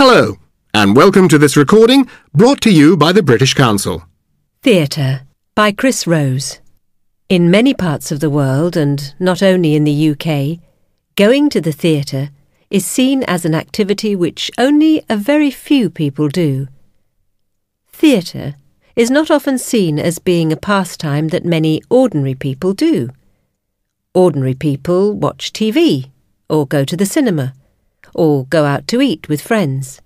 Hello, and welcome to this recording brought to you by the British Council. Theatre by Chris Rose. In many parts of the world, and not only in the UK, going to the theatre is seen as an activity which only a very few people do. Theatre is not often seen as being a pastime that many ordinary people do. Ordinary people watch TV, or go to the cinema, or go out to eat with friends.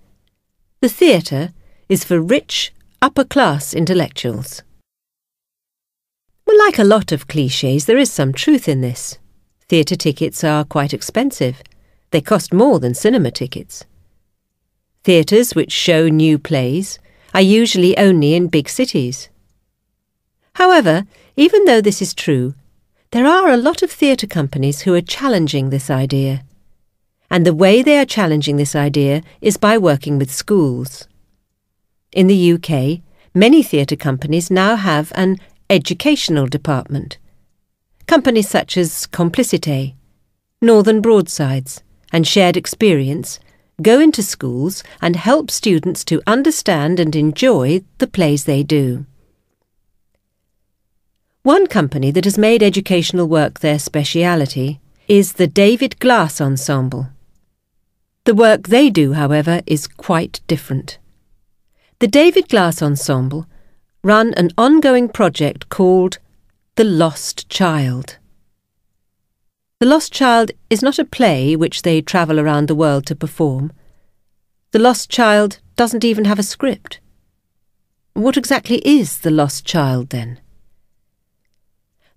The theatre is for rich, upper-class intellectuals. Well, like a lot of clichés, there is some truth in this. Theatre tickets are quite expensive. They cost more than cinema tickets. Theatres which show new plays are usually only in big cities. However, even though this is true, there are a lot of theatre companies who are challenging this idea. And the way they are challenging this idea is by working with schools. In the UK, many theatre companies now have an educational department. Companies such as Complicité, Northern Broadsides and Shared Experience go into schools and help students to understand and enjoy the plays they do. One company that has made educational work their speciality is the David Glass Ensemble. The work they do, however, is quite different. The David Glass Ensemble run an ongoing project called The Lost Child. The Lost Child is not a play which they travel around the world to perform. The Lost Child doesn't even have a script. What exactly is The Lost Child, then?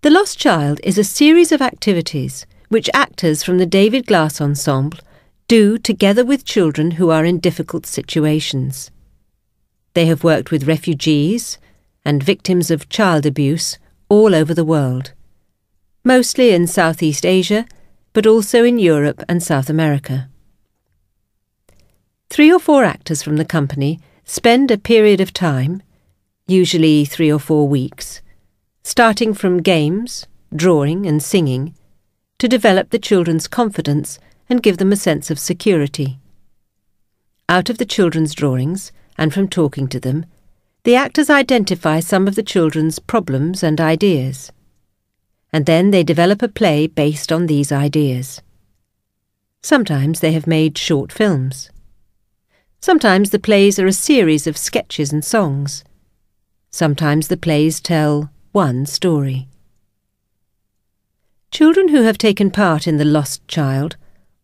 The Lost Child is a series of activities which actors from the David Glass Ensemble do together with children who are in difficult situations. They have worked with refugees and victims of child abuse all over the world, mostly in Southeast Asia, but also in Europe and South America. 3 or 4 actors from the company spend a period of time, usually 3 or 4 weeks, starting from games, drawing and singing, to develop the children's confidence and give them a sense of security. Out of the children's drawings, and from talking to them, the actors identify some of the children's problems and ideas, and then they develop a play based on these ideas. Sometimes they have made short films. Sometimes the plays are a series of sketches and songs. Sometimes the plays tell one story. Children who have taken part in The Lost Child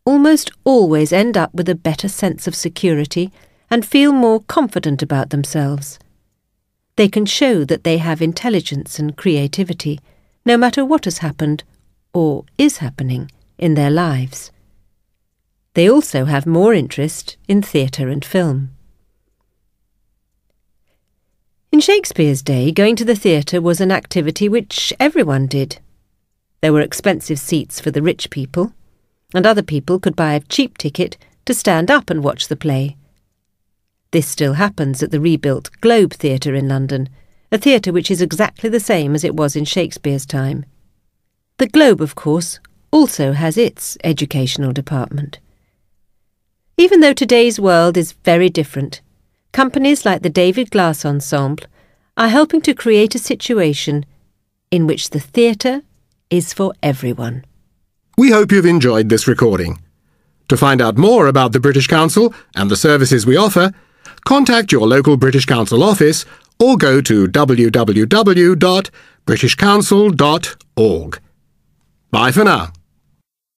almost always end up with a better sense of security and feel more confident about themselves. They can show that they have intelligence and creativity, no matter what has happened or is happening in their lives. They also have more interest in theatre and film. In Shakespeare's day, going to the theatre was an activity which everyone did. There were expensive seats for the rich people, and other people could buy a cheap ticket to stand up and watch the play. This still happens at the rebuilt Globe Theatre in London, a theatre which is exactly the same as it was in Shakespeare's time. The Globe, of course, also has its educational department. Even though today's world is very different, companies like the David Glass Ensemble are helping to create a situation in which the theatre is for everyone. We hope you've enjoyed this recording. To find out more about the British Council and the services we offer, contact your local British Council office or go to www.britishcouncil.org. Bye for now.